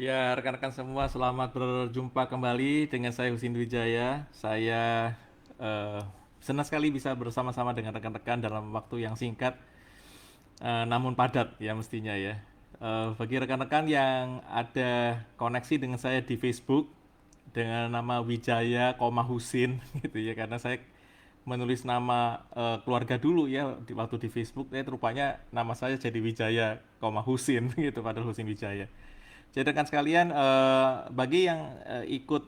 Ya, rekan-rekan semua, selamat berjumpa kembali dengan saya Husin Wijaya. Saya eh, senang sekali bisa bersama-sama dengan rekan-rekan dalam waktu yang singkat, namun padat ya mestinya ya. Bagi rekan-rekan yang ada koneksi dengan saya di Facebook dengan nama Wijaya, Husin gitu ya, karena saya menulis nama keluarga dulu ya waktu di Facebook, rupanya nama saya jadi Wijaya, Husin gitu, padahal Husin Wijaya. Jadi rekan sekalian, bagi yang ikut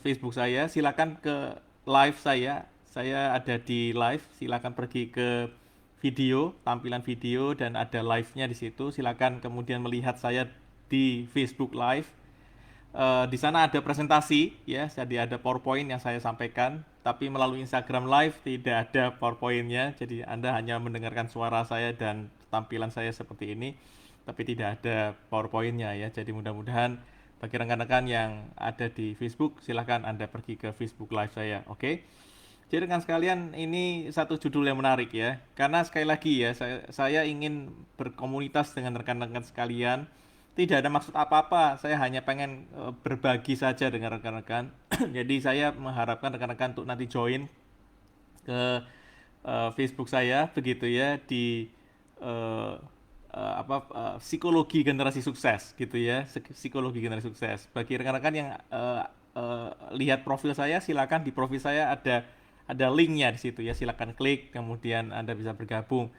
Facebook saya, silakan ke live saya. Saya ada di live, silakan pergi ke video, tampilan video dan ada live-nya di situ. Silakan kemudian melihat saya di Facebook Live. Di sana ada presentasi ya, jadi ada PowerPoint yang saya sampaikan, tapi melalui Instagram Live tidak ada PowerPoint-nya. Jadi Anda hanya mendengarkan suara saya dan tampilan saya seperti ini, tapi tidak ada PowerPoint-nya ya. Jadi mudah-mudahan bagi rekan-rekan yang ada di Facebook, silahkan Anda pergi ke Facebook Live saya, oke? Jadi rekan sekalian, ini satu judul yang menarik ya, karena sekali lagi ya, saya ingin berkomunitas dengan rekan-rekan sekalian. Tidak ada maksud apa-apa, saya hanya pengen berbagi saja dengan rekan-rekan. Jadi saya mengharapkan rekan-rekan untuk nanti join ke Facebook saya begitu ya, di eh, psikologi generasi sukses gitu ya, psikologi generasi sukses. Bagi rekan-rekan yang lihat profil saya, silakan di profil saya ada linknya di situ ya, silakan klik kemudian Anda bisa bergabung.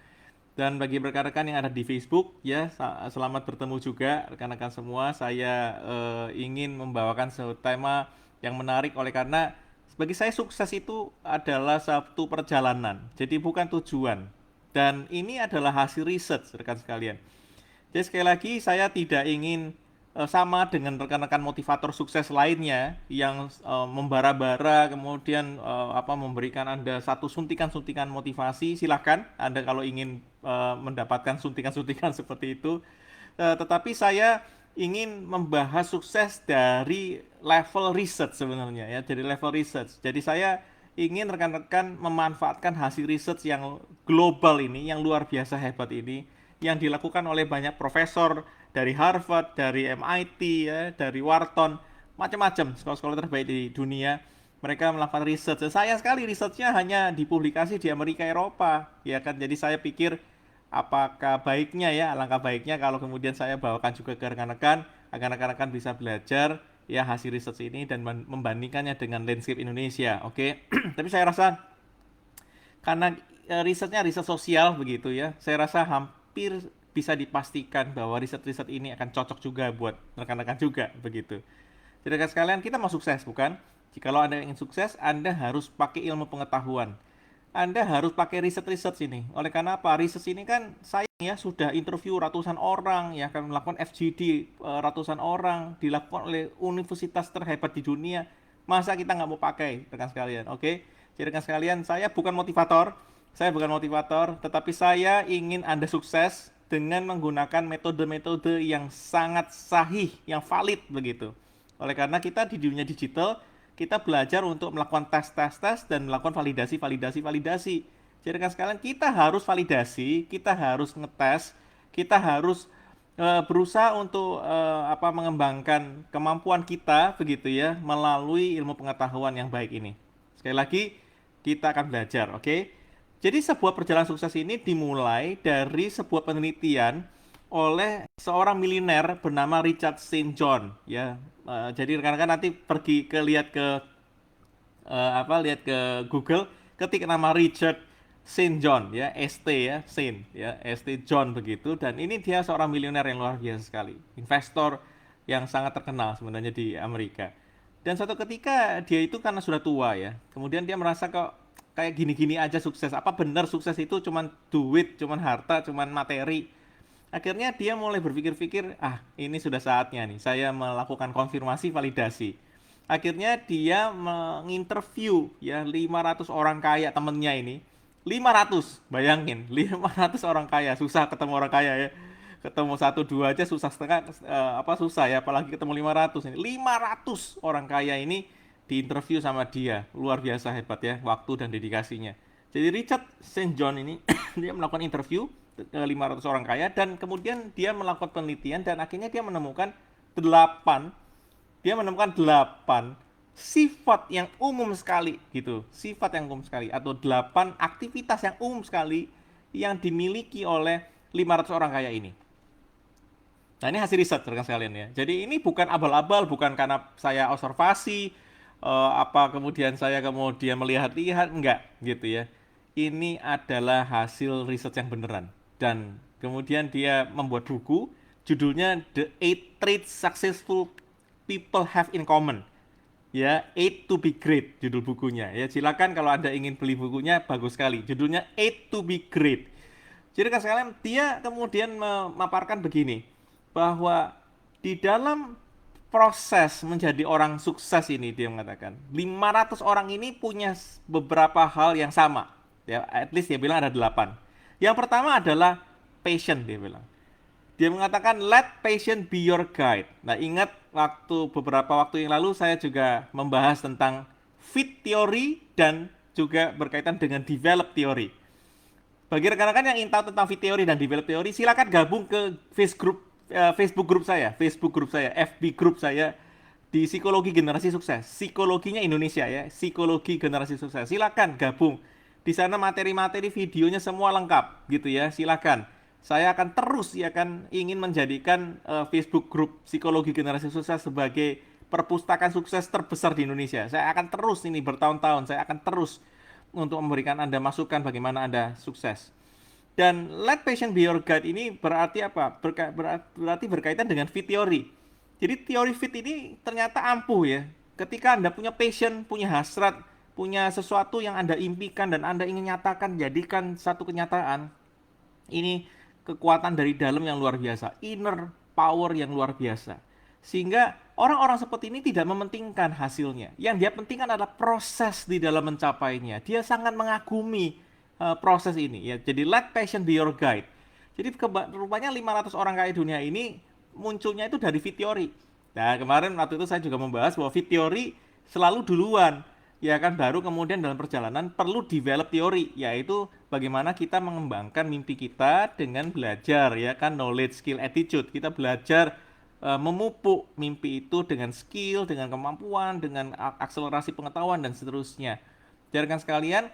Dan bagi rekan-rekan yang ada di Facebook ya, selamat bertemu juga rekan-rekan semua. Saya ingin membawakan suatu tema yang menarik, oleh karena bagi saya sukses itu adalah satu perjalanan, jadi bukan tujuan. Dan ini adalah hasil riset rekan sekalian. Jadi sekali lagi saya tidak ingin sama dengan rekan-rekan motivator sukses lainnya yang membara-bara kemudian memberikan Anda satu suntikan-suntikan motivasi. Silahkan Anda kalau ingin mendapatkan suntikan-suntikan seperti itu. Tetapi saya ingin membahas sukses dari level research sebenarnya ya, dari level research. Jadi saya ingin rekan-rekan memanfaatkan hasil research yang global ini, yang luar biasa hebat ini, yang dilakukan oleh banyak profesor dari Harvard, dari MIT, ya, dari Wharton, macam-macam sekolah-sekolah terbaik di dunia. Mereka melakukan riset. Sayang sekali risetnya hanya dipublikasi di Amerika Eropa, ya kan. Jadi saya pikir apakah baiknya ya, alangkah baiknya kalau kemudian saya bawakan juga ke rekan-rekan agar rekan-rekan bisa belajar ya hasil riset ini dan membandingkannya dengan landscape Indonesia. Oke. Tapi saya rasa karena risetnya riset sosial begitu ya, saya rasa hampir bisa dipastikan bahwa riset-riset ini akan cocok juga buat rekan-rekan juga begitu. Jadi rekan sekalian, kita mau sukses bukan? Jikalau Anda ingin sukses, Anda harus pakai ilmu pengetahuan. Anda harus pakai riset-riset ini. Oleh karena apa? Riset ini kan sayang ya, sudah interview ratusan orang, ya kan melakukan FGD ratusan orang, dilakukan oleh universitas terhebat di dunia. Masa kita nggak mau pakai, rekan sekalian? Oke? Jadi rekan sekalian, saya bukan motivator, tetapi saya ingin Anda sukses dengan menggunakan metode-metode yang sangat sahih, yang valid begitu. Oleh karena kita di dunia digital, kita belajar untuk melakukan tes dan melakukan validasi. Jadi kan sekalian kita harus validasi, kita harus ngetes, kita harus berusaha untuk mengembangkan kemampuan kita begitu ya melalui ilmu pengetahuan yang baik ini. Sekali lagi kita akan belajar, oke? Jadi sebuah perjalanan sukses ini dimulai dari sebuah penelitian oleh seorang milioner bernama Richard St. John ya. Jadi rekan-rekan nanti pergi ke lihat ke Google, ketik nama Richard St. John ya, ST ya, Saint ya, ST John begitu, dan ini dia seorang milioner yang luar biasa sekali, investor yang sangat terkenal sebenarnya di Amerika. Dan suatu ketika dia itu karena sudah tua ya, kemudian dia merasa kok kayak gini-gini aja sukses. Apa benar sukses itu cuman duit, cuman harta, cuman materi? Akhirnya dia mulai berpikir-pikir, ah ini sudah saatnya nih, saya melakukan konfirmasi validasi. Akhirnya dia menginterview ya 500 orang kaya temennya ini. 500, bayangin, 500 orang kaya, susah ketemu orang kaya ya. Ketemu satu dua aja susah setengah, susah ya, apalagi ketemu 500 ini. 500 orang kaya ini diinterview sama dia. Luar biasa hebat ya, waktu dan dedikasinya. Jadi Richard St. John ini dia melakukan interview ke 500 orang kaya dan kemudian dia melakukan penelitian dan akhirnya dia menemukan 8, dia menemukan 8 sifat yang umum sekali gitu, sifat yang umum sekali atau 8 aktivitas yang umum sekali yang dimiliki oleh 500 orang kaya ini. Nah, ini hasil riset rekan sekalian ya. Jadi ini bukan abal-abal, bukan karena saya observasi apa kemudian saya kemudian melihat-lihat, enggak gitu ya. Ini adalah hasil riset yang beneran. Dan kemudian dia membuat buku judulnya The Eight Traits Successful People Have in Common. Ya, Eight to be Great judul bukunya. Ya, silakan kalau Anda ingin beli bukunya, bagus sekali. Judulnya Eight to be Great. Jadi kan sekalian dia kemudian memaparkan begini, bahwa di dalam proses menjadi orang sukses ini dia mengatakan 500 orang ini punya beberapa hal yang sama. Ya, at least dia bilang ada 8. Yang pertama adalah passion dia bilang. Dia mengatakan let passion be your guide. Nah, ingat beberapa waktu yang lalu saya juga membahas tentang fit theory dan juga berkaitan dengan develop theory. Bagi rekan-rekan yang ingin tahu tentang fit theory dan develop theory, silakan gabung ke Facebook group saya, FB group saya di Psikologi Generasi Sukses. Psikologinya Indonesia ya, Psikologi Generasi Sukses. Silakan gabung. Di sana materi-materi videonya semua lengkap gitu ya. Silakan. Saya akan terus ya kan ingin menjadikan Facebook group Psikologi Generasi Sukses sebagai perpustakaan sukses terbesar di Indonesia. Saya akan terus ini bertahun-tahun, saya akan terus untuk memberikan Anda masukan bagaimana Anda sukses. Dan let passion be your guide ini berarti apa? Berarti berkaitan dengan fit theory. Jadi teori fit ini ternyata ampuh ya. Ketika Anda punya passion, punya hasrat, punya sesuatu yang Anda impikan dan Anda ingin nyatakan, jadikan satu kenyataan. Ini kekuatan dari dalam yang luar biasa, inner power yang luar biasa. Sehingga orang-orang seperti ini tidak mementingkan hasilnya. Yang dia pentingkan adalah proses di dalam mencapainya. Dia sangat mengagumi proses ini ya. Jadi let passion be your guide. Jadi rupanya 500 orang kaya dunia ini munculnya itu dari fit theory. Nah, kemarin waktu itu saya juga membahas bahwa fit theory selalu duluan. Ya kan, baru kemudian dalam perjalanan perlu develop teori, yaitu bagaimana kita mengembangkan mimpi kita dengan belajar ya kan, knowledge, skill, attitude. Kita belajar memupuk mimpi itu dengan skill, dengan kemampuan, dengan akselerasi pengetahuan dan seterusnya. Jadi sekalian,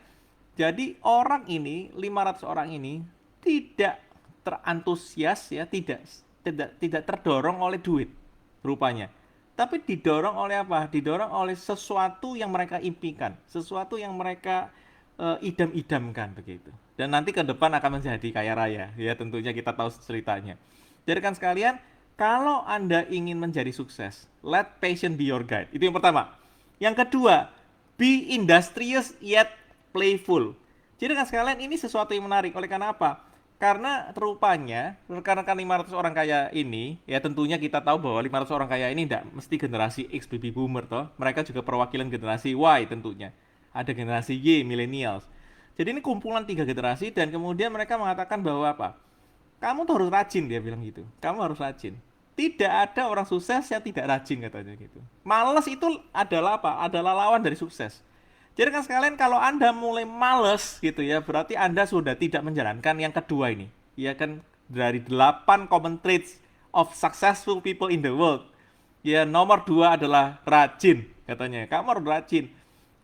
jadi orang ini, 500 orang ini tidak terantusias ya, tidak terdorong oleh duit rupanya. Tapi didorong oleh apa? Didorong oleh sesuatu yang mereka impikan, sesuatu yang mereka idam-idamkan begitu. Dan nanti ke depan akan menjadi kaya raya, ya tentunya kita tahu ceritanya. Jadi kan sekalian, kalau Anda ingin menjadi sukses, let passion be your guide. Itu yang pertama. Yang kedua, be industrious yet playful. Jadi kan sekalian, ini sesuatu yang menarik. Oleh karena apa? Karena rupanya rekan-rekan 500 orang kaya ini, ya tentunya kita tahu bahwa 500 orang kaya ini tidak mesti generasi X baby boomer toh. Mereka juga perwakilan generasi Y tentunya. Ada generasi Y, millennials. Jadi ini kumpulan 3 generasi dan kemudian mereka mengatakan bahwa apa? Kamu tuh harus rajin, dia bilang gitu. Kamu harus rajin. Tidak ada orang sukses yang tidak rajin katanya gitu. Males itu adalah apa? Adalah lawan dari sukses. Jadi kan sekalian kalau Anda mulai males gitu ya, berarti Anda sudah tidak menjalankan yang kedua ini. Ya kan, dari 8 common traits of successful people in the world. Ya, nomor 2 adalah rajin katanya. Kamu harus rajin.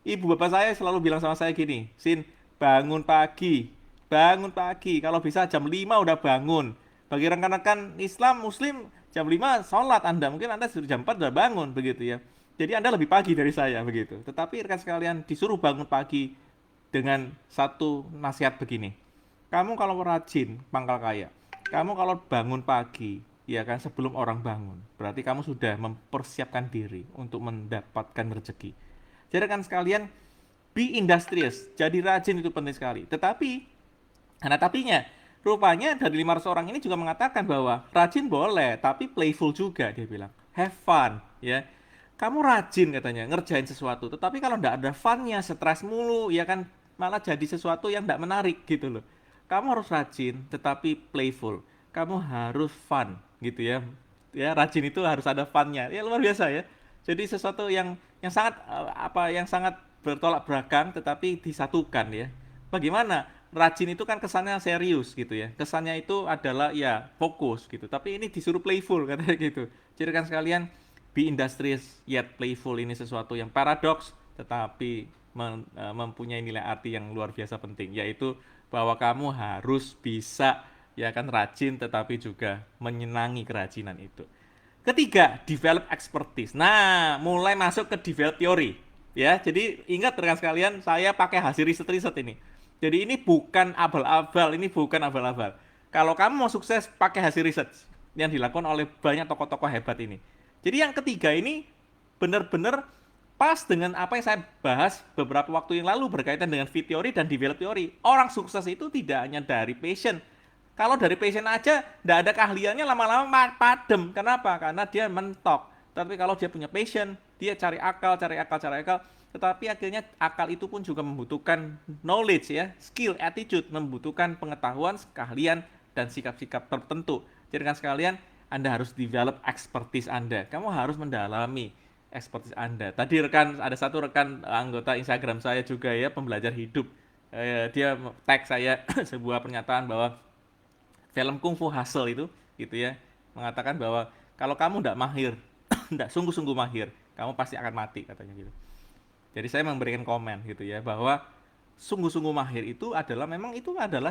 Ibu bapak saya selalu bilang sama saya gini, Sin, bangun pagi. Bangun pagi. Kalau bisa jam 5 udah bangun. Bagi rekan-rekan Islam, Muslim, jam 5 sholat Anda. Mungkin Anda sudah jam 4 udah bangun begitu ya. Jadi Anda lebih pagi dari saya begitu. Tetapi rekan sekalian disuruh bangun pagi dengan satu nasihat begini. Kamu kalau rajin pangkal kaya, kamu kalau bangun pagi, ya kan sebelum orang bangun, berarti kamu sudah mempersiapkan diri untuk mendapatkan rezeki. Jadi rekan sekalian, be industrious, jadi rajin itu penting sekali. Tetapi, ada tapinya, rupanya dari 500 orang ini juga mengatakan bahwa rajin boleh, tapi playful juga dia bilang. Have fun, ya. Kamu rajin katanya ngerjain sesuatu, tetapi kalau nggak ada funnya, stres mulu, ya kan malah jadi sesuatu yang nggak menarik gitu loh. Kamu harus rajin, tetapi playful. Kamu harus fun gitu ya. Ya rajin itu harus ada funnya. Ya luar biasa ya. Jadi sesuatu yang sangat yang sangat bertolak belakang, tetapi disatukan ya. Bagaimana? rajin itu kan kesannya serius gitu ya. Kesannya itu adalah ya fokus gitu. Tapi ini disuruh playful katanya gitu. Jadi kan sekalian be industrious yet playful ini sesuatu yang paradoks tetapi mempunyai nilai arti yang luar biasa penting, yaitu bahwa kamu harus bisa ya kan rajin tetapi juga menyenangi kerajinan itu. Ketiga, develop expertise. Nah, mulai masuk ke develop teori. Ya, jadi ingat rekan sekalian, saya pakai hasil riset-riset ini. Jadi ini bukan abal-abal, ini bukan abal-abal. Kalau kamu mau sukses, pakai hasil riset yang dilakukan oleh banyak tokoh-tokoh hebat ini. Jadi yang ketiga ini benar-benar pas dengan apa yang saya bahas beberapa waktu yang lalu berkaitan dengan fit teori dan develop teori. Orang sukses itu tidak hanya dari passion. Kalau dari passion aja, tidak ada keahliannya, lama-lama padem. Kenapa? Karena dia mentok. Tapi kalau dia punya passion, dia cari akal, cari akal, cari akal. Tetapi akhirnya akal itu pun juga membutuhkan knowledge ya, skill, attitude, membutuhkan pengetahuan, keahlian, dan sikap-sikap tertentu. Jadi kan sekalian, Anda harus develop expertise Anda. Kamu harus mendalami expertise Anda. Tadi ada satu rekan anggota Instagram saya juga ya, pembelajar hidup. Dia tag saya sebuah pernyataan bahwa film Kung Fu Hustle itu gitu ya mengatakan bahwa kalau kamu tidak mahir tidak sungguh-sungguh mahir kamu pasti akan mati katanya gitu. Jadi saya memberikan komen gitu ya bahwa sungguh-sungguh mahir itu adalah memang itu adalah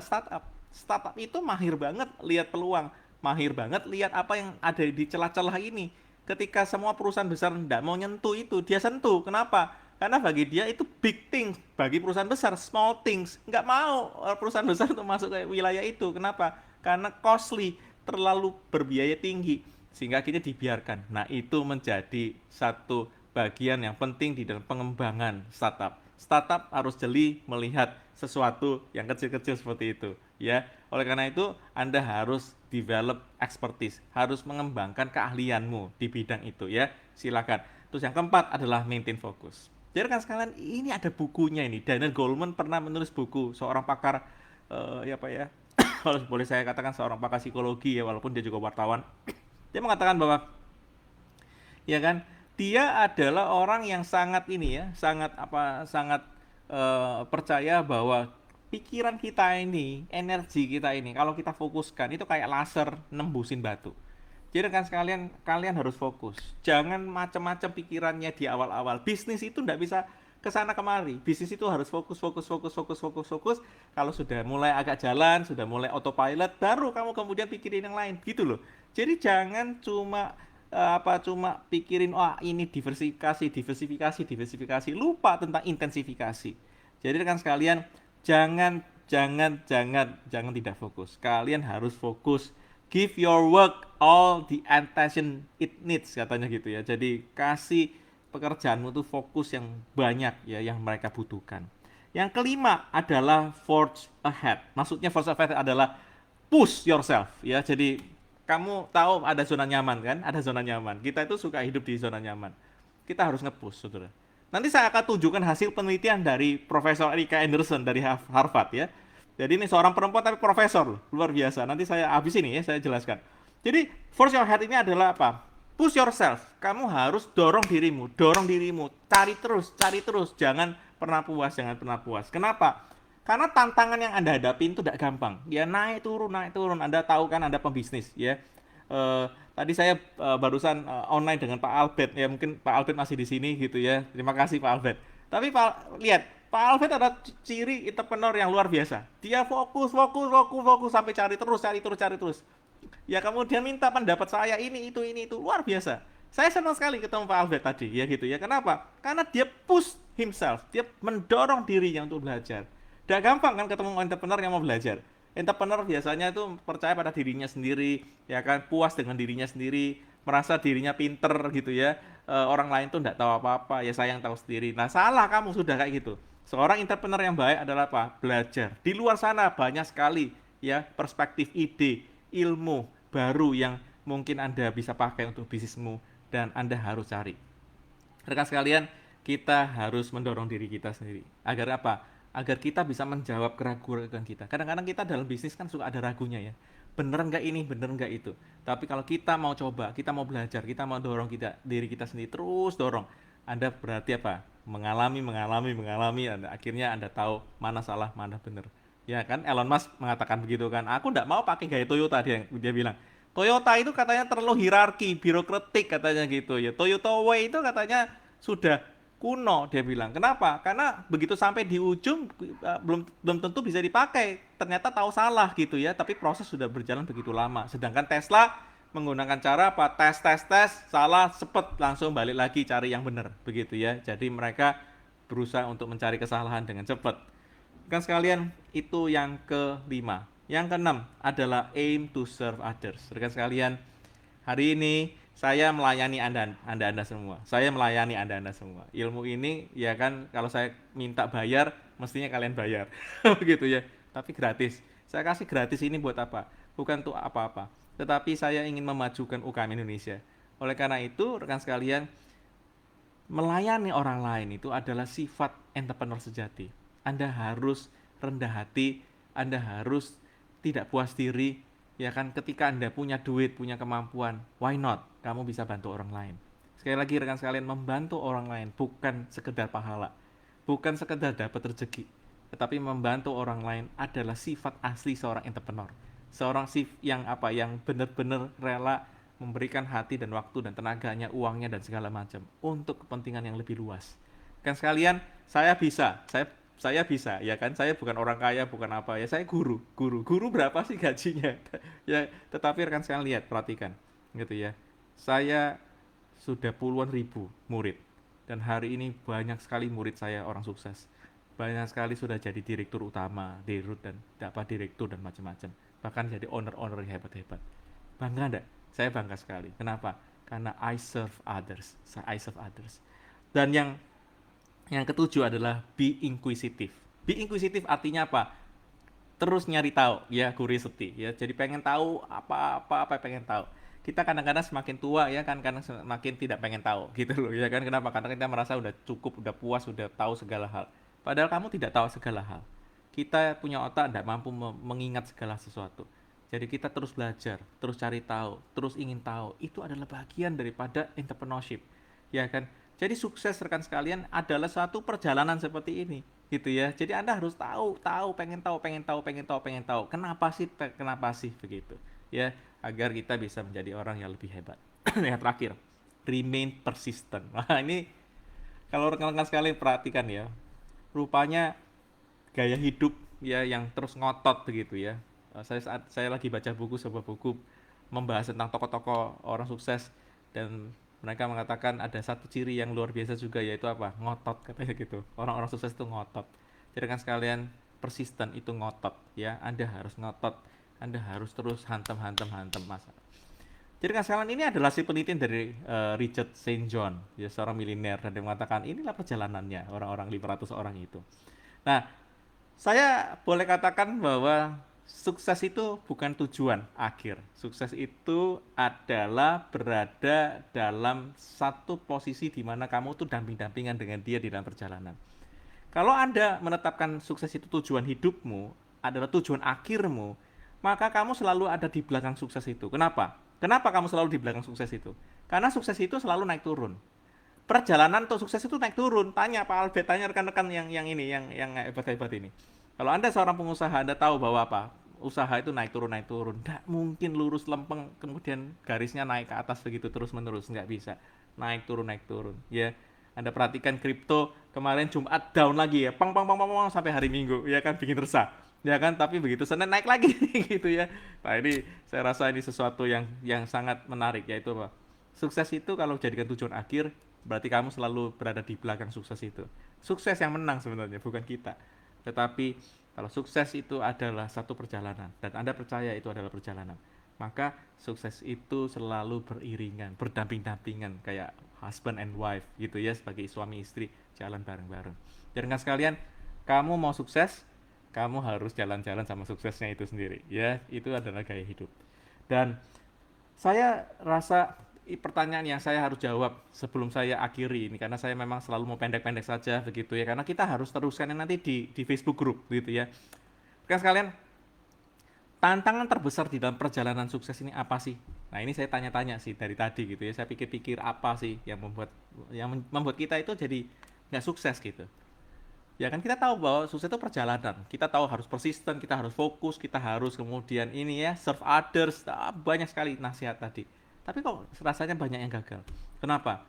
startup itu mahir banget lihat peluang, mahir banget lihat apa yang ada di celah-celah ini. Ketika semua perusahaan besar tidak mau nyentuh itu, dia sentuh. Kenapa? Karena bagi dia itu big things, bagi perusahaan besar small things. Nggak mau perusahaan besar untuk masuk ke wilayah itu. Kenapa? Karena costly, terlalu berbiaya tinggi, sehingga akhirnya dibiarkan. Nah, itu menjadi satu bagian yang penting di dalam pengembangan startup. Startup harus jeli melihat sesuatu yang kecil-kecil seperti itu, ya. Oleh karena itu, Anda harus develop expertise, harus mengembangkan keahlianmu di bidang itu, ya. Silakan. Terus yang keempat adalah maintain fokus. Jadi kan sekalian ini ada bukunya ini. Daniel Goleman pernah menulis buku, seorang pakar ya Pak ya. Kalau boleh saya katakan seorang pakar psikologi ya walaupun dia juga wartawan. Dia mengatakan bahwa ya kan dia adalah orang yang sangat ini ya, sangat percaya bahwa pikiran kita ini, energi kita ini kalau kita fokuskan itu kayak laser nembusin batu. Jadi kan sekalian kalian harus fokus. Jangan macam-macam pikirannya di awal-awal. Bisnis itu tidak bisa ke sana kemari. Bisnis itu harus fokus, fokus, fokus, fokus, fokus, fokus. Kalau sudah mulai agak jalan, sudah mulai autopilot, baru kamu kemudian pikirin yang lain, gitu loh. Jadi jangan cuma pikirin ini diversifikasi, diversifikasi, diversifikasi, lupa tentang intensifikasi. Jadi kan sekalian jangan tidak fokus. Kalian harus fokus. Give your work all the attention it needs katanya gitu ya. Jadi kasih pekerjaanmu tuh fokus yang banyak ya yang mereka butuhkan. Yang kelima adalah forge ahead. Maksudnya forge ahead adalah push yourself ya. Jadi kamu tahu ada zona nyaman kan? Ada zona nyaman. Kita itu suka hidup di zona nyaman. Kita harus nge-push, saudara. Nanti saya akan tunjukkan hasil penelitian dari Profesor Erika Anderson dari Harvard ya. Jadi ini seorang perempuan tapi profesor, luar biasa. Nanti saya habis ini ya, saya jelaskan. Jadi force your head ini adalah apa? Push yourself. Kamu harus dorong dirimu, cari terus, jangan pernah puas, jangan pernah puas. Kenapa? Karena tantangan yang Anda hadapi itu tidak gampang. Ya naik turun, naik turun. Anda tahu kan Anda pembisnis ya. Tadi saya barusan online dengan Pak Albert ya, mungkin Pak Albert masih di sini gitu ya. Terima kasih Pak Albert. Tapi lihat Pak Albert ada ciri entrepreneur yang luar biasa. Dia fokus sampai cari terus. Ya kemudian minta pendapat saya ini itu luar biasa. Saya senang sekali ketemu Pak Albert tadi ya gitu ya. Kenapa? Karena dia push himself, dia mendorong dirinya untuk belajar. Tidak gampang kan ketemu entrepreneur yang mau belajar. Entrepreneur biasanya itu percaya pada dirinya sendiri, ya kan, puas dengan dirinya sendiri, merasa dirinya pinter gitu ya. Orang lain tuh tidak tahu apa-apa, ya saya yang tahu sendiri. Nah salah kamu sudah kayak gitu. Seorang entrepreneur yang baik adalah apa? Belajar. Di luar sana banyak sekali ya perspektif, ide, ilmu baru yang mungkin Anda bisa pakai untuk bisnismu dan Anda harus cari. Rekan sekalian, kita harus mendorong diri kita sendiri. Agar apa? Agar kita bisa menjawab keraguan kita. Kadang-kadang kita dalam bisnis kan suka ada ragunya ya. Bener nggak ini, bener nggak itu. Tapi kalau kita mau coba, kita mau belajar, kita mau dorong diri kita sendiri, terus dorong. Anda berarti apa? Mengalami, akhirnya Anda tahu mana salah, mana benar. Ya kan, Elon Musk mengatakan begitu kan. Aku nggak mau pakai gaya Toyota, dia bilang. Toyota itu katanya terlalu hierarki, birokratik katanya gitu ya. Toyota Way itu katanya sudah kuno, dia bilang. Kenapa? Karena begitu sampai di ujung belum belum tentu bisa dipakai. Ternyata tahu salah gitu ya, tapi proses sudah berjalan begitu lama. Sedangkan Tesla menggunakan cara apa? Tes tes tes, salah, sepet langsung balik lagi cari yang benar begitu ya. Jadi mereka berusaha untuk mencari kesalahan dengan cepat. Kan sekalian, itu yang kelima. Yang keenam adalah aim to serve others. Rekan sekalian, hari ini saya melayani Anda semua. Saya melayani Anda semua. Ilmu ini ya kan, kalau saya minta bayar, mestinya kalian bayar. Begitu ya. Tapi gratis. Saya kasih gratis ini buat apa? Bukan untuk apa-apa. Tetapi saya ingin memajukan UKM Indonesia. Oleh karena itu, rekan sekalian, melayani orang lain itu adalah sifat entrepreneur sejati. Anda harus rendah hati, Anda harus tidak puas diri, ya kan? Ketika Anda punya duit, punya kemampuan, why not? Kamu bisa bantu orang lain. Sekali lagi rekan sekalian, membantu orang lain bukan sekedar pahala, bukan sekedar dapat rezeki, tetapi membantu orang lain adalah sifat asli seorang entrepreneur. Seorang yang apa? Yang benar-benar rela memberikan hati dan waktu dan tenaganya, uangnya dan segala macam untuk kepentingan yang lebih luas. Kan sekalian, saya bisa, ya kan? Saya bukan orang kaya, bukan apa ya. Saya guru berapa sih gajinya? Ya, tetapi rekan sekalian lihat, perhatikan, gitu ya. Saya sudah puluhan ribu murid dan hari ini banyak sekali murid saya orang sukses. Banyak sekali sudah jadi direktur utama, dirut dan dapat direktur dan macam-macam. Bahkan jadi owner-owner yang hebat-hebat. Bangga enggak? Saya bangga sekali. Kenapa? Karena I serve others. I serve others. Dan yang ketujuh adalah be inquisitive. Be inquisitive artinya apa? Terus nyari tahu, ya curiosity, ya. Jadi pengen tahu apa pengen tahu. Kita kadang-kadang semakin tua ya kan, karena semakin tidak pengen tahu gitu loh ya kan. Kenapa? Karena kita merasa udah cukup, udah puas, udah tahu segala hal. Padahal kamu tidak tahu segala hal. Kita punya otak tidak mampu mengingat segala sesuatu. Jadi kita terus belajar, terus cari tahu, terus ingin tahu. Itu adalah bagian daripada entrepreneurship, ya kan? Jadi sukses rekan sekalian adalah suatu perjalanan seperti ini, gitu ya. Jadi Anda harus tahu, pengen tahu, pengen tahu, pengen tahu, pengen tahu. Kenapa sih begitu? Ya, agar kita bisa menjadi orang yang lebih hebat. Yang terakhir, remain persistent. Nah, ini kalau rekan-rekan sekalian perhatikan ya, rupanya gaya hidup ya yang terus ngotot begitu ya. Saya lagi baca sebuah buku membahas tentang tokoh-tokoh orang sukses dan mereka mengatakan ada satu ciri yang luar biasa juga yaitu apa? Ngotot katanya gitu. Orang-orang sukses itu ngotot. Jadi kan sekalian persisten itu ngotot ya. Anda harus ngotot. Anda harus terus hantam masa. Jadi kan sekalian ini adalah si penelitian dari Richard Saint John, ya seorang milenial dan dia mengatakan inilah perjalanannya orang-orang 500 orang itu. Nah, saya boleh katakan bahwa sukses itu bukan tujuan akhir. Sukses itu adalah berada dalam satu posisi di mana kamu tuh damping-dampingan dengan dia di dalam perjalanan. Kalau Anda menetapkan sukses itu tujuan hidupmu, adalah tujuan akhirmu, maka kamu selalu ada di belakang sukses itu. Kenapa? Kenapa kamu selalu di belakang sukses itu? Karena sukses itu selalu naik turun. Perjalanan untuk sukses itu naik turun. Tanya Pak Albert, tanya rekan-rekan yang ini, yang hebat-hebat ini. Kalau Anda seorang pengusaha, Anda tahu bahwa apa? Usaha itu naik turun, naik turun. Nggak mungkin lurus lempeng, kemudian garisnya naik ke atas begitu terus-menerus. Nggak bisa. Naik turun, naik turun. Ya, Anda perhatikan kripto, kemarin Jumat down lagi ya. Pang, pang, pang, pang, pang, sampai hari Minggu. Ya kan, bikin resah. Ya kan, tapi begitu Senin naik lagi gitu ya. Nah ini, saya rasa ini sesuatu yang sangat menarik, yaitu apa? Sukses itu kalau jadikan tujuan akhir, berarti kamu selalu berada di belakang sukses itu. Sukses yang menang sebenarnya, bukan kita. Tetapi kalau sukses itu adalah satu perjalanan dan Anda percaya itu adalah perjalanan, maka sukses itu selalu beriringan, berdamping-dampingan kayak husband and wife gitu ya, sebagai suami istri jalan bareng-bareng. Jangan sekalian, kamu mau sukses, kamu harus jalan-jalan sama suksesnya itu sendiri ya. Itu adalah gaya hidup. Dan saya rasa pertanyaan yang saya harus jawab sebelum saya akhiri ini, karena saya memang selalu mau pendek-pendek saja begitu ya, karena kita harus teruskan nanti di Facebook group gitu ya. Kan sekalian, tantangan terbesar di dalam perjalanan sukses ini apa sih? Nah ini saya tanya-tanya sih dari tadi gitu ya, saya pikir-pikir apa sih yang membuat kita itu jadi nggak sukses gitu. Ya kan kita tahu bahwa sukses itu perjalanan. Kita tahu harus persisten, kita harus fokus, kita harus kemudian ini ya, serve others, banyak sekali nasihat tadi. Tapi kok rasanya banyak yang gagal. Kenapa?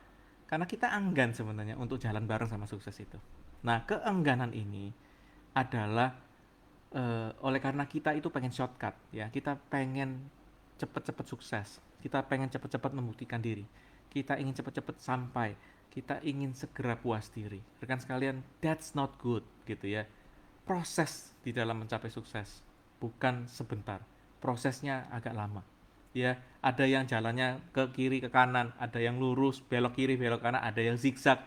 Karena kita enggan sebenarnya untuk jalan bareng sama sukses itu. Nah, keengganan ini adalah oleh karena kita itu pengen shortcut ya, kita pengen cepet-cepet sukses, kita pengen cepet-cepet membuktikan diri, kita ingin cepet-cepet sampai, kita ingin segera puas diri. Rekan sekalian, that's not good gitu ya. Proses di dalam mencapai sukses bukan sebentar, prosesnya agak lama ya. Ada yang jalannya ke kiri ke kanan, ada yang lurus belok kiri belok kanan, ada yang zigzag.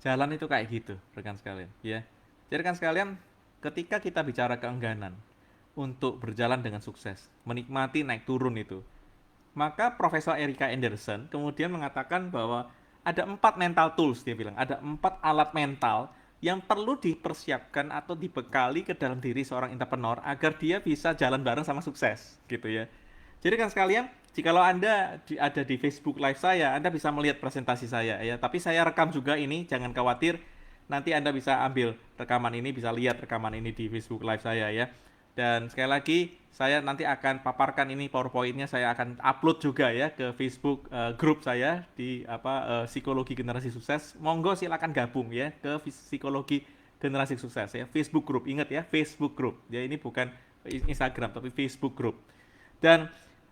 Jalan itu kayak gitu rekan sekalian ya. Jadi rekan sekalian, ketika kita bicara keengganan untuk berjalan dengan sukses, menikmati naik turun itu, maka Profesor Erika Anderson kemudian mengatakan bahwa ada 4 mental tools, dia bilang ada 4 alat mental yang perlu dipersiapkan atau dibekali ke dalam diri seorang entrepreneur agar dia bisa jalan bareng sama sukses gitu ya. Jadi kan sekalian, jikalau Anda ada di Facebook Live saya, Anda bisa melihat presentasi saya ya. Tapi saya rekam juga ini, jangan khawatir. Nanti Anda bisa ambil rekaman ini, bisa lihat rekaman ini di Facebook Live saya ya. Dan sekali lagi, saya nanti akan paparkan ini PowerPoint-nya, saya akan upload juga ya ke Facebook grup saya di Psikologi Generasi Sukses. Monggo silakan gabung ya ke Psikologi Generasi Sukses ya, Facebook grup. Ingat ya, Facebook grup. Ya ini bukan Instagram tapi Facebook grup. Dan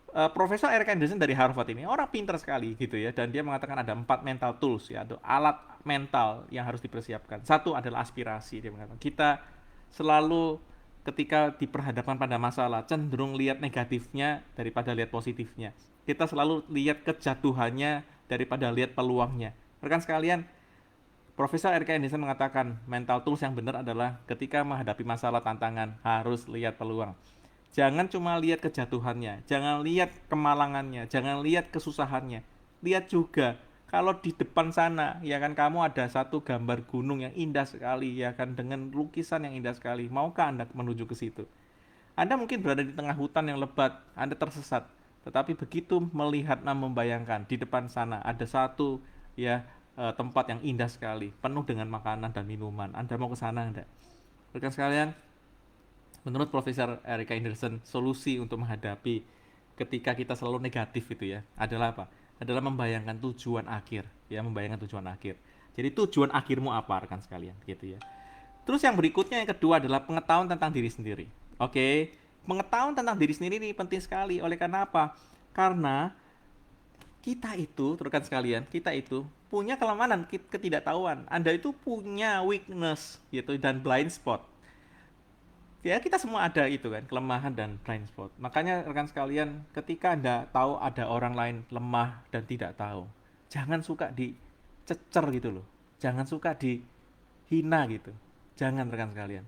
Profesor Eric Anderson dari Harvard ini orang pintar sekali gitu ya, dan dia mengatakan ada 4 mental tools ya, atau alat mental yang harus dipersiapkan. Satu adalah aspirasi. Dia mengatakan kita selalu ketika diperhadapkan pada masalah cenderung lihat negatifnya daripada lihat positifnya. Kita selalu lihat kejatuhannya daripada lihat peluangnya. Rekan sekalian, Profesor Eric Anderson mengatakan mental tools yang benar adalah ketika menghadapi masalah tantangan harus lihat peluang. Jangan cuma lihat kejatuhannya, jangan lihat kemalangannya, jangan lihat kesusahannya. Lihat juga kalau di depan sana ya kan kamu ada satu gambar gunung yang indah sekali ya kan, dengan lukisan yang indah sekali. Maukah Anda menuju ke situ? Anda mungkin berada di tengah hutan yang lebat, Anda tersesat. Tetapi begitu melihat dan membayangkan di depan sana ada satu ya tempat yang indah sekali, penuh dengan makanan dan minuman. Anda mau ke sana enggak? Rekan sekalian, menurut Profesor Erika Anderson, solusi untuk menghadapi ketika kita selalu negatif itu ya adalah apa? Adalah membayangkan tujuan akhir, ya membayangkan tujuan akhir. Jadi tujuan akhirmu apa rekan sekalian, gitu ya. Terus yang berikutnya yang kedua adalah pengetahuan tentang diri sendiri. Oke, pengetahuan tentang diri sendiri ini penting sekali. Oleh karena apa? Karena kita itu, rekan sekalian, kita itu punya kelemahan, ketidaktahuan. Anda itu punya weakness gitu dan blind spot. Ya kita semua ada itu kan, kelemahan dan blind spot. Makanya rekan sekalian, ketika Anda tahu ada orang lain lemah dan tidak tahu, jangan suka dicecer gitu loh, jangan suka dihina gitu, jangan rekan sekalian.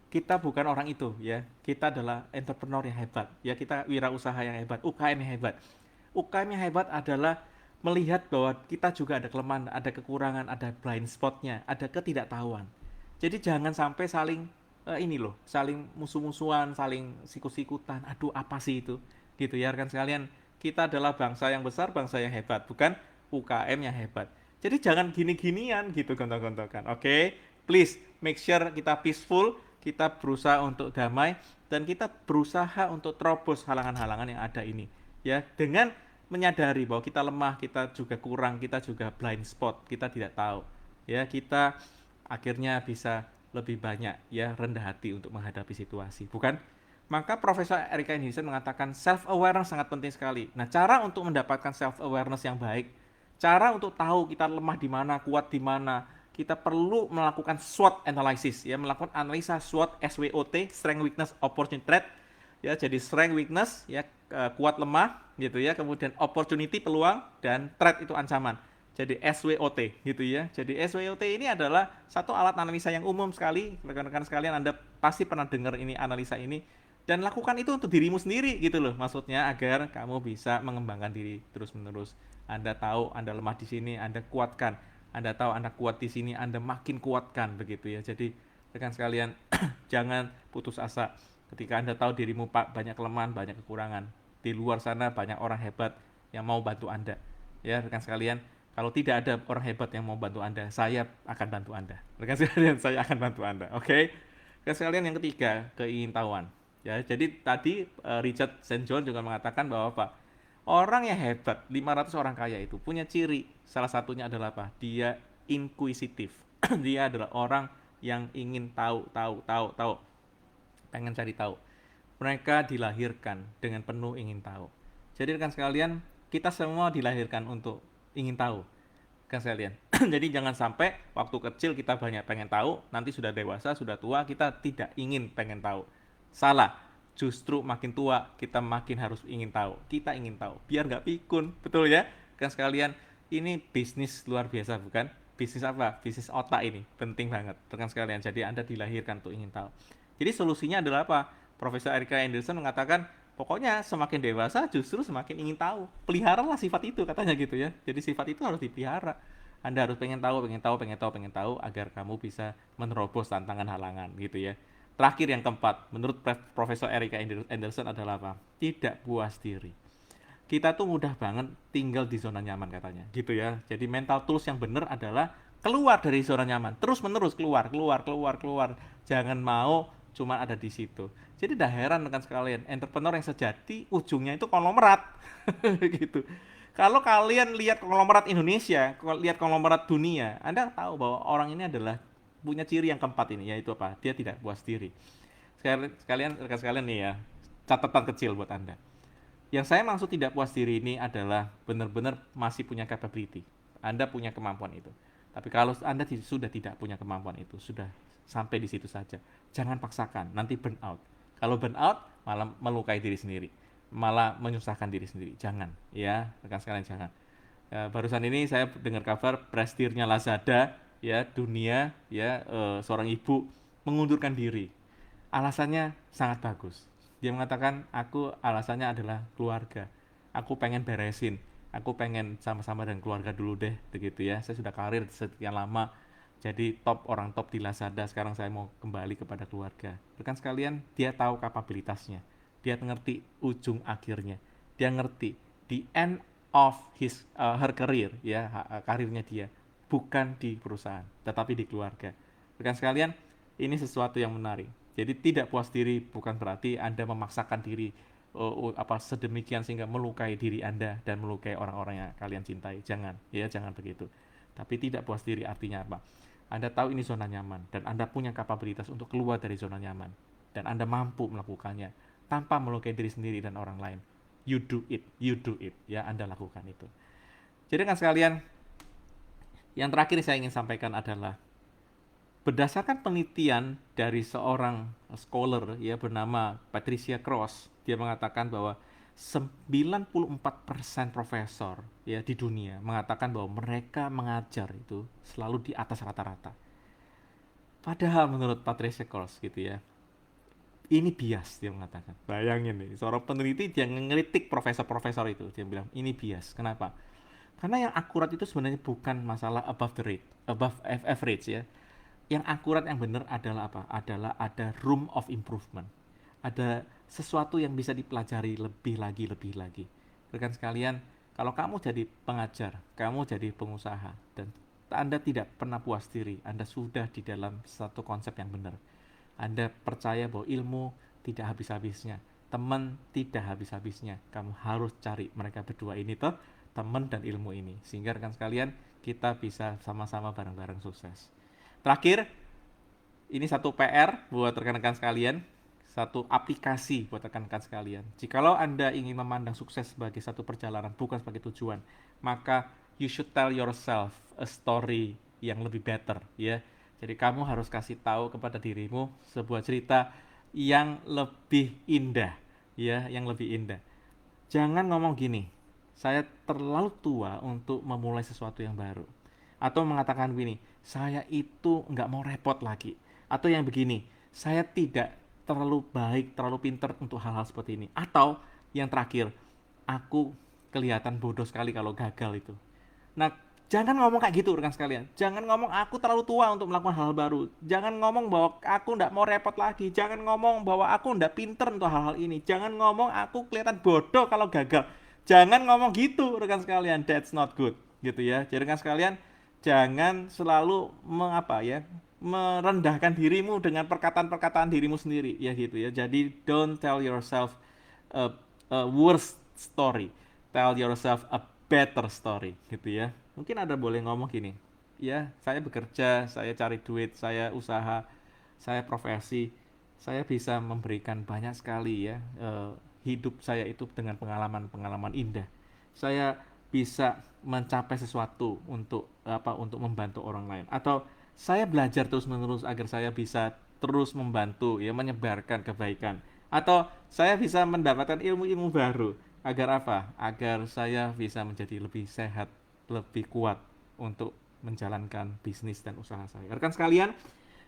Kita bukan orang itu ya, kita adalah entrepreneur yang hebat ya, kita wirausaha yang hebat, UKM yang hebat. UKM yang hebat adalah melihat bahwa kita juga ada kelemahan, ada kekurangan, ada blind spotnya, ada ketidaktahuan. Jadi jangan sampai saling ini loh, saling musuh-musuhan, saling sikut-sikutan. Aduh, apa sih itu? Gitu ya, rekan sekalian. Kita adalah bangsa yang besar, bangsa yang hebat, bukan UKM yang hebat. Jadi jangan gini-ginian gitu gontok-gontokan. Oke, okay? Please make sure kita peaceful, kita berusaha untuk damai, dan kita berusaha untuk terobos halangan-halangan yang ada ini. Ya, dengan menyadari bahwa kita lemah, kita juga kurang, kita juga blind spot, kita tidak tahu. Ya, kita akhirnya bisa lebih banyak ya rendah hati untuk menghadapi situasi, bukan? Maka Profesor Erika Anderson mengatakan self awareness sangat penting sekali. Nah, cara untuk mendapatkan self awareness yang baik, cara untuk tahu kita lemah di mana, kuat di mana, kita perlu melakukan SWOT analysis ya, melakukan analisa SWOT, SWOT, strength, weakness, opportunity, threat. Ya, jadi strength, weakness ya, kuat lemah gitu ya, kemudian opportunity peluang, dan threat itu ancaman. Jadi SWOT gitu ya. Jadi SWOT ini adalah satu alat analisa yang umum sekali. Rekan-rekan sekalian, Anda pasti pernah dengar ini analisa ini. Dan lakukan itu untuk dirimu sendiri gitu loh. Maksudnya agar kamu bisa mengembangkan diri terus-menerus. Anda tahu Anda lemah di sini, Anda kuatkan. Anda tahu Anda kuat di sini, Anda makin kuatkan begitu ya. Jadi rekan sekalian, jangan putus asa. Ketika Anda tahu dirimu banyak kelemahan, banyak kekurangan. Di luar sana banyak orang hebat yang mau bantu Anda. Ya rekan sekalian, Kalau tidak ada orang hebat yang mau bantu Anda, saya akan bantu Anda. Rekan sekalian, saya akan bantu Anda. Oke. Rekan sekalian yang ketiga, keingintahuan. Ya, jadi tadi Richard St. John juga mengatakan bahwa apa? Orang yang hebat, 500 orang kaya itu punya ciri. Salah satunya adalah apa? Dia inquisitif. Dia adalah orang yang ingin tahu, tahu, tahu, tahu. Pengen cari tahu. Mereka dilahirkan dengan penuh ingin tahu. Jadi rekan sekalian, kita semua dilahirkan untuk ingin tahu. Rekan sekalian. Jadi jangan sampai waktu kecil kita banyak pengen tahu, nanti sudah dewasa, sudah tua, kita tidak ingin pengen tahu. Salah. Justru makin tua, kita makin harus ingin tahu. Kita ingin tahu, biar nggak pikun. Betul ya? Rekan sekalian, ini bisnis luar biasa, bukan? Bisnis apa? Bisnis otak ini. Penting banget, rekan sekalian. Jadi Anda dilahirkan untuk ingin tahu. Jadi solusinya adalah apa? Profesor Erika Anderson mengatakan, pokoknya semakin dewasa justru semakin ingin tahu. Peliharalah sifat itu, katanya gitu ya. Jadi sifat itu harus dipelihara. Anda harus pengen tahu, pengen tahu, pengen tahu, pengen tahu agar kamu bisa menerobos tantangan halangan gitu ya. Terakhir yang keempat, menurut Profesor Erika Anderson adalah apa? Tidak puas diri. Kita tuh mudah banget tinggal di zona nyaman katanya, gitu ya. Jadi mental tools yang benar adalah keluar dari zona nyaman, terus menerus keluar, keluar, keluar, keluar. Jangan mau cuma ada di situ. Jadi dah heran rekan sekalian, entrepreneur yang sejati ujungnya itu konglomerat, gitu. Kalau kalian lihat konglomerat Indonesia, lihat konglomerat dunia, Anda tahu bahwa orang ini adalah punya ciri yang keempat ini, yaitu apa? Dia tidak puas diri. Sekalian, rekan sekalian nih ya, catatan kecil buat Anda. Yang saya maksud tidak puas diri ini adalah benar-benar masih punya capability. Anda punya kemampuan itu. Tapi kalau Anda sudah tidak punya kemampuan itu, sudah sampai di situ saja. Jangan paksakan, nanti burn out. Kalau burn out, malah melukai diri sendiri. Malah menyusahkan diri sendiri. Jangan, ya, rekan sekalian jangan. Ya, barusan ini saya dengar kabar presidennya Lazada, ya, dunia, ya, seorang ibu mengundurkan diri. Alasannya sangat bagus. Dia mengatakan, aku alasannya adalah keluarga. Aku pengen beresin. Aku pengen sama-sama dengan keluarga dulu deh, begitu ya. Saya sudah karir sekian lama, jadi orang top di Lazada. Sekarang saya mau kembali kepada keluarga. Rekan sekalian, dia tahu kapabilitasnya. Dia ngerti ujung akhirnya. Dia ngerti the end of her career, ya, karirnya dia bukan di perusahaan, tetapi di keluarga. Rekan sekalian, ini sesuatu yang menarik. Jadi tidak puas diri bukan berarti Anda memaksakan diri sedemikian sehingga melukai diri Anda dan melukai orang-orang yang kalian cintai. Jangan, ya jangan begitu. Tapi tidak puas diri artinya apa? Anda tahu ini zona nyaman dan Anda punya kapabilitas untuk keluar dari zona nyaman dan Anda mampu melakukannya tanpa melukai diri sendiri dan orang lain. You do it, ya Anda lakukan itu. Jadi kan sekalian, yang terakhir saya ingin sampaikan adalah berdasarkan penelitian dari seorang scholar ya bernama Patricia Cross, dia mengatakan bahwa 94% profesor ya di dunia mengatakan bahwa mereka mengajar itu selalu di atas rata-rata. Padahal menurut Patricia Cross gitu ya, ini bias dia mengatakan. Bayangin nih, seorang peneliti dia ngelitik profesor-profesor itu, dia bilang ini bias. Kenapa? Karena yang akurat itu sebenarnya bukan masalah above the rate, above average ya. Yang akurat yang benar adalah apa? Adalah ada room of improvement. Ada sesuatu yang bisa dipelajari lebih lagi. Rekan sekalian, kalau kamu jadi pengajar, kamu jadi pengusaha, dan Anda tidak pernah puas diri, Anda sudah di dalam satu konsep yang benar. Anda percaya bahwa ilmu tidak habis-habisnya, teman tidak habis-habisnya. Kamu harus cari mereka berdua ini toh, teman dan ilmu ini. Sehingga rekan sekalian, kita bisa sama-sama bareng-bareng sukses. Terakhir, ini satu PR buat rekan-rekan sekalian, satu aplikasi buat rekan-rekan sekalian. Jikalau Anda ingin memandang sukses sebagai satu perjalanan, bukan sebagai tujuan, maka you should tell yourself a story yang lebih better, ya. Jadi kamu harus kasih tahu kepada dirimu sebuah cerita yang lebih indah, ya, yang lebih indah. Jangan ngomong gini, saya terlalu tua untuk memulai sesuatu yang baru. Atau mengatakan begini, saya itu nggak mau repot lagi. Atau yang begini, saya tidak terlalu baik, terlalu pinter untuk hal-hal seperti ini. Atau yang terakhir, aku kelihatan bodoh sekali kalau gagal itu. Nah, jangan ngomong kayak gitu rekan sekalian. Jangan ngomong aku terlalu tua untuk melakukan hal baru. Jangan ngomong bahwa aku nggak mau repot lagi. Jangan ngomong bahwa aku nggak pinter untuk hal-hal ini. Jangan ngomong aku kelihatan bodoh kalau gagal. Jangan ngomong gitu rekan sekalian. That's not good. gitu ya. Jadi rekan sekalian, jangan selalu merendahkan dirimu dengan perkataan-perkataan dirimu sendiri ya gitu ya. Jadi don't tell yourself a, a worse story, tell yourself a better story gitu ya. Mungkin ada boleh ngomong gini, ya saya bekerja, saya cari duit, saya usaha, saya profesi, saya bisa memberikan banyak sekali ya, hidup saya itu dengan pengalaman-pengalaman indah. Saya bisa mencapai sesuatu untuk membantu orang lain, atau saya belajar terus-menerus agar saya bisa terus membantu ya, menyebarkan kebaikan, atau saya bisa mendapatkan ilmu-ilmu baru agar apa? Agar saya bisa menjadi lebih sehat, lebih kuat untuk menjalankan bisnis dan usaha saya. Rekan sekalian,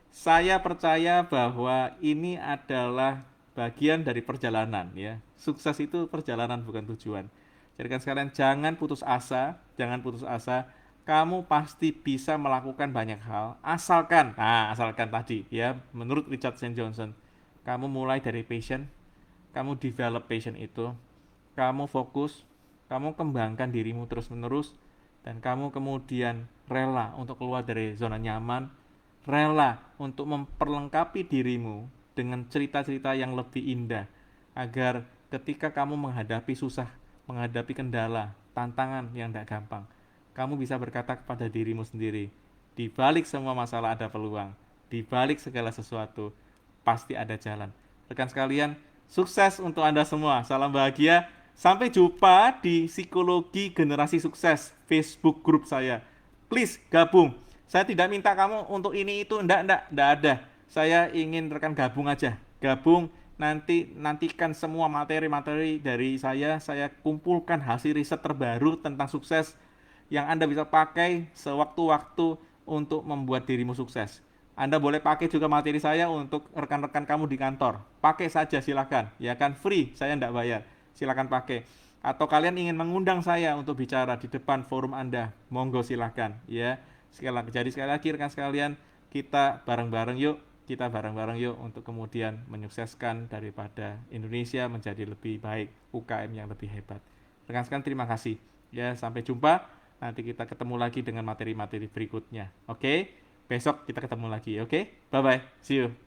saya percaya bahwa ini adalah bagian dari perjalanan ya. Sukses itu perjalanan bukan tujuan. Jadi kan sekalian, jangan putus asa, jangan putus asa. Kamu pasti bisa melakukan banyak hal asalkan tadi ya, menurut Richard St. Johnson, kamu mulai dari passion, kamu develop passion itu, kamu fokus, kamu kembangkan dirimu terus-menerus, dan kamu kemudian rela untuk keluar dari zona nyaman, rela untuk memperlengkapi dirimu dengan cerita-cerita yang lebih indah, agar ketika kamu menghadapi susah, menghadapi kendala, tantangan yang tidak gampang, kamu bisa berkata kepada dirimu sendiri, di balik semua masalah ada peluang, di balik segala sesuatu pasti ada jalan. Rekan sekalian, sukses untuk Anda semua. Salam bahagia. Sampai jumpa di Psikologi Generasi Sukses Facebook grup saya. Please gabung. Saya tidak minta kamu untuk ini itu, enggak ada. Saya ingin rekan gabung aja. Gabung, nantikan semua materi-materi dari saya kumpulkan hasil riset terbaru tentang sukses yang Anda bisa pakai sewaktu-waktu untuk membuat dirimu sukses. Anda boleh pakai juga materi saya untuk rekan-rekan kamu di kantor. Pakai saja silakan, ya kan, free, saya tidak bayar. Silakan pakai. Atau kalian ingin mengundang saya untuk bicara di depan forum Anda, monggo silakan, ya. Sekali lagi rekan sekalian, kita bareng-bareng yuk untuk kemudian menyukseskan daripada Indonesia menjadi lebih baik, UKM yang lebih hebat. Rekan sekalian, terima kasih. Ya, sampai jumpa. Nanti kita ketemu lagi dengan materi-materi berikutnya. Oke? Besok kita ketemu lagi. Oke? Bye bye. See you.